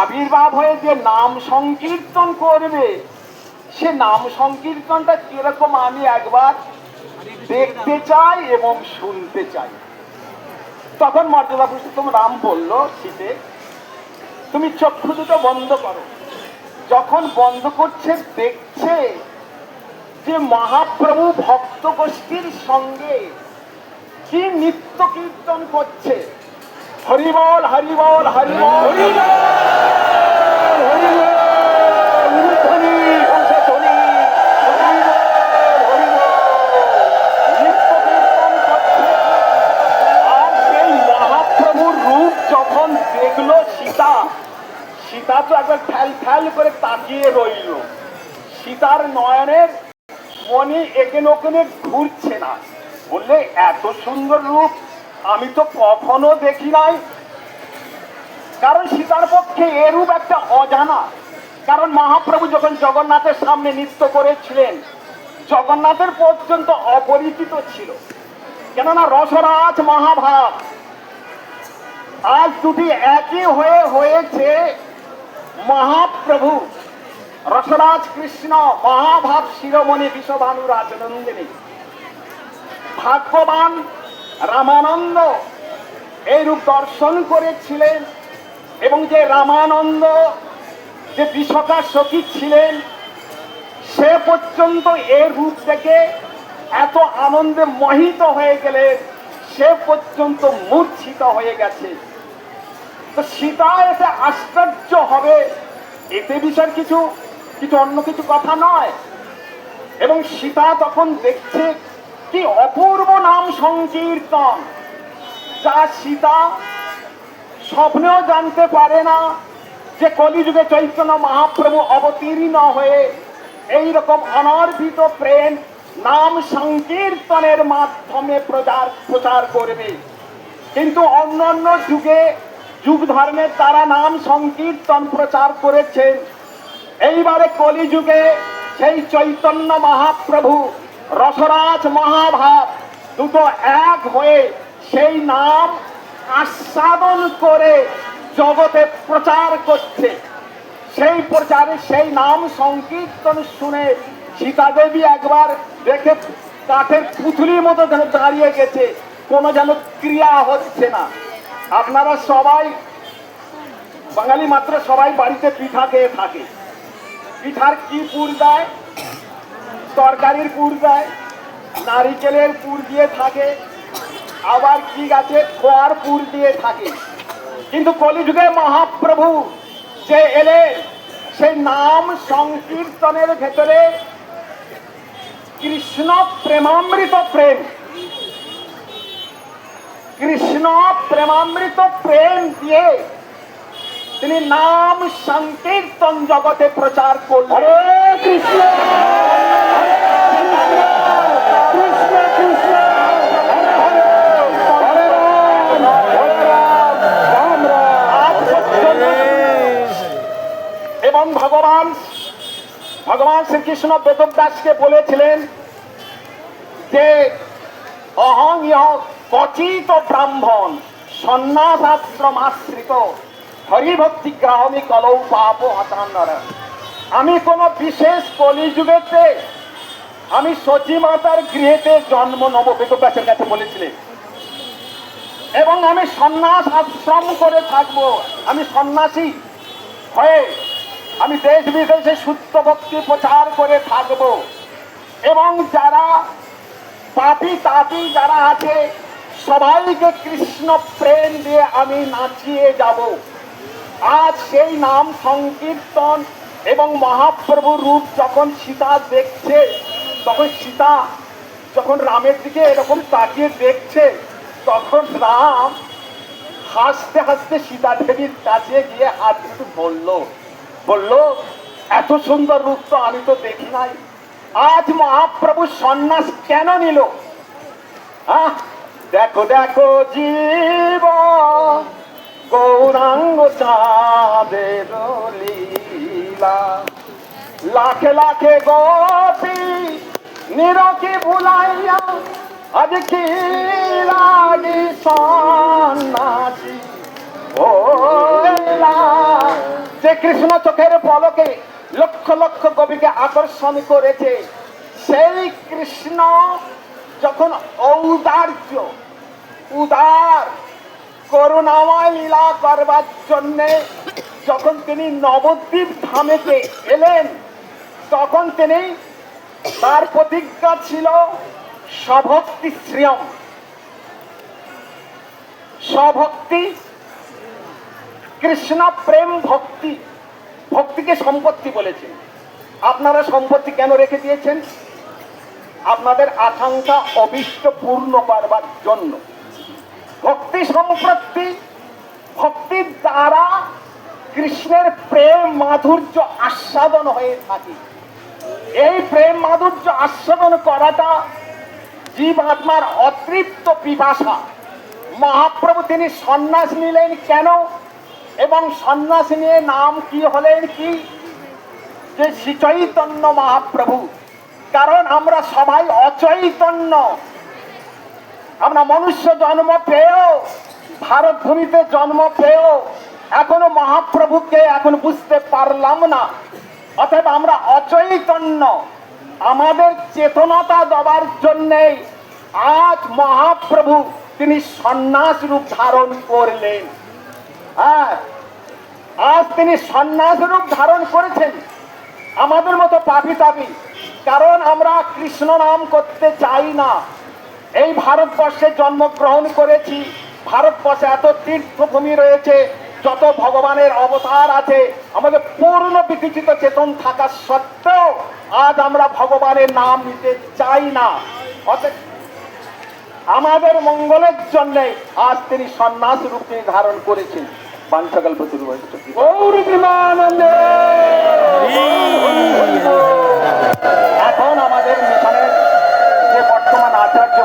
আবির্ভাব হয়ে যে নাম সংকীর্তন করবে, সে নাম সংকীর্তনটা কিরকম আমি একবার দেখতে চাই এবং শুনতে চাই। তখন মর্যাদা পুরুষোত্তম রাম বলল, সীতে তুমি চক্ষু দুটো বন্ধ করো। যখন বন্ধ করছে, দেখছে যে মহাপ্রভু ভক্ত গোষ্ঠীর সঙ্গে কি নিত্য কীর্তন করছে। হরিবল হরিবল হরিবল দেখলো সীতা, সীতা তো একবার ফ্যাল ফ্যাল করে তাকিয়ে রইল। সীতার নয়নের মনে একেন ওখানে ঘুরছে না। বললে, এত সুন্দর রূপ আমি তো কখনো দেখি নাই। কারণ সীতার পক্ষে এরূপ একটা অজানা। কারণ মহাপ্রভু যখন জগন্নাথের সামনে নৃত্য করেছিলেন, জগন্নাথের পর্যন্ত অপরিচিত ছিল। কেননা রসরাজ মহাভাব আজ দুটি একই হয়েছে। মহাপ্রভু রসরাজ কৃষ্ণ, মহাভাব শিরোমণি বিশ্বভানু রাজনন্দিনী। ভাগ্যবান রামানন্দ এই রূপ দর্শন করেছিলেন, এবং যে রামানন্দ যে বিশকা সখী ছিলেন, সে পর্যন্ত এর রূপ থেকে এত আনন্দে মোহিত হয়ে গেলেন, সে পর্যন্ত মূর্ছিত হয়ে গেছে। তো সীতা এতে আশ্চর্য হবে, এতে বিষয় কিছু অন্য কিছু কথা নয়। এবং সীতা তখন দেখছে কি অপূর্ব নাম সংকীর্তন, যা সীতা স্বপ্নেও জানতে পারে না যে কলিযুগে চৈতন্য মহাপ্রভু অবতীর্ণ হয়ে এইরকম অনর্বিত প্রেম নাম সংকীর্তনের মাধ্যমে প্রচার করবে। কিন্তু অন্যান্য যুগে যুগ ধর্মের তারা নাম সংকীর্তন প্রচার করেছেন। এইবারে কলিযুগে সেই চৈতন্য মহাপ্রভু রসরাজ মহাভাব দুটো এক হয়ে সেই নাম আস্বাদন করে জগতে প্রচার করছে। সেই প্রচারে সেই নাম সংকীর্তন শুনে সীতা দেবী একবার দেখে কাঠের পুতুলির মতো যেন দাঁড়িয়ে গেছে, কোনো যেন ক্রিয়া হচ্ছে না। আপনারা সবাই বাঙালি মাত্র, সবাই বাড়িতে পিঠা খেয়ে থাকে। পিঠার কি পুর দেয়? তরকারির পুর দেয়, নারিকেলের পুর দিয়ে থাকে, আবার কি গাছে খোয়ার পুর দিয়ে থাকে। কিন্তু কলিযুগে মহাপ্রভু যে এলে, সেই নাম সংকীর্তনের ভেতরে কৃষ্ণ প্রেমামৃত প্রেম, কৃষ্ণ প্রেমামৃত প্রেম দিয়ে তিনি নাম সংকীর্তন জগতে প্রচার করলেন। হরে কৃষ্ণ কৃষ্ণ কৃষ্ণ হরে হরে, হরে রাম হরে রাম রাম রাম। এবং ভগবান শ্রীকৃষ্ণ বেদব্যাসকে বলেছিলেন যে অহং ইহ কচিত ব্রাহ্মণ সন্ন্যাসাশ্রম আশ্রিত হরিভক্তি গ্রাহী কলৌ পাপ হতান্নর। আমি কোন বিশেষ কলিযুগেতে আমি সচী মাতার গৃহেতে জন্ম নেব, বেদব্যাসের কাছে বলেছিলেন। এবং আমি সন্ন্যাস আশ্রম করে থাকব, আমি সন্ন্যাসী হয়ে আমি দেশ বিদেশে শুদ্ধ ভক্তি প্রচার করে থাকব। এবং যারা পাপী তাপী যারা আছে সবাইকে কৃষ্ণ প্রেম দিয়ে আমি নাচিয়ে যাব। আজ সেই নাম সংকীর্তন এবং মহাপ্রভুর রূপ যখন সীতা দেখছে, তখন সীতা যখন রামের দিকে এরকম তাকিয়ে দেখছে, তখন রাম হাসতে হাসতে সীতা দেবীর কাছে গিয়ে হাত দুটো বলল, এত সুন্দর রূপ তো আমি তো দেখি নাই। আজ মহাপ্রভু সন্ন্যাস কেন নিল? দেখো দেখো জীব গৌরাঙ্গ চাঁদের লীলা, লাখে লাখে গোপী নিরকি ভুলাইয়া আজ কি লাগি সন্ন্যাসী হইলা। যে কৃষ্ণ চোখের পলকে লক্ষ লক্ষ কবিকে আকর্ষণ করেছে, সেই কৃষ্ণ যখন ঔদার্য উদার করুণাময় লীলা করবার জন্যে যখন তিনি নবদ্বীপ ধামেতে এলেন, তখন তিনি তার প্রতিজ্ঞা ছিল স্বভক্তি শ্রিয়ম। স্বভক্তি, কৃষ্ণ প্রেম ভক্তি, ভক্তিকে সম্পত্তি বলেছেন। আপনারা সম্পত্তি কেন রেখে দিয়েছেন? আপনাদের আকাঙ্ক্ষা অভিষ্ট পূর্ণ করবার জন্য। ভক্তি সম্পত্তি, ভক্তির দ্বারা কৃষ্ণের প্রেম মাধুর্য আস্বাদন হয়ে থাকে। এই প্রেম মাধুর্য আস্বাদন করাটা জীব আত্মার অতৃপ্ত পিপাসা। মহাপ্রভু তিনি সন্ন্যাস নিলেন কেন, এবং সন্ন্যাস নিয়ে নাম কি হলেন কি? যে শ্রী চৈতন্য মহাপ্রভু। কারণ আমরা সবাই অচৈতন্য। আমরা মনুষ্য জন্ম পেয়েও, ভারত ভূমিতে জন্ম পেয়েও এখনো মহাপ্রভুকে এখন বুঝতে পারলাম না। অতএব আমরা অচৈতন্য। আমাদের চেতনতা দেওয়ার জন্যে আজ মহাপ্রভু তিনি সন্ন্যাস রূপ ধারণ করলেন। হ্যাঁ, আজ তিনি সন্ন্যাস রূপ ধারণ করেছেন আমাদের মতো পাপী তাপী। কারণ আমরা কৃষ্ণ নাম করতে চাই না। এই ভারতবর্ষে জন্মগ্রহণ করেছি। ভারতবর্ষে এত তীর্থভূমি রয়েছে, যত ভগবানের অবতার আছে, আমাদের পূর্ণ বিকশিত চেতন থাকা সত্ত্বেও আজ আমরা ভগবানের নাম নিতে চাই না। অতএব আমাদের মঙ্গলের জন্য আজ তিনি সন্ন্যাস রূপ তিনি ধারণ করেছেন। বাঞ্ছাকল্পতরু গৌর প্রেমানন্দে। এখন আমাদের মিশনের যে বর্তমান আচার্য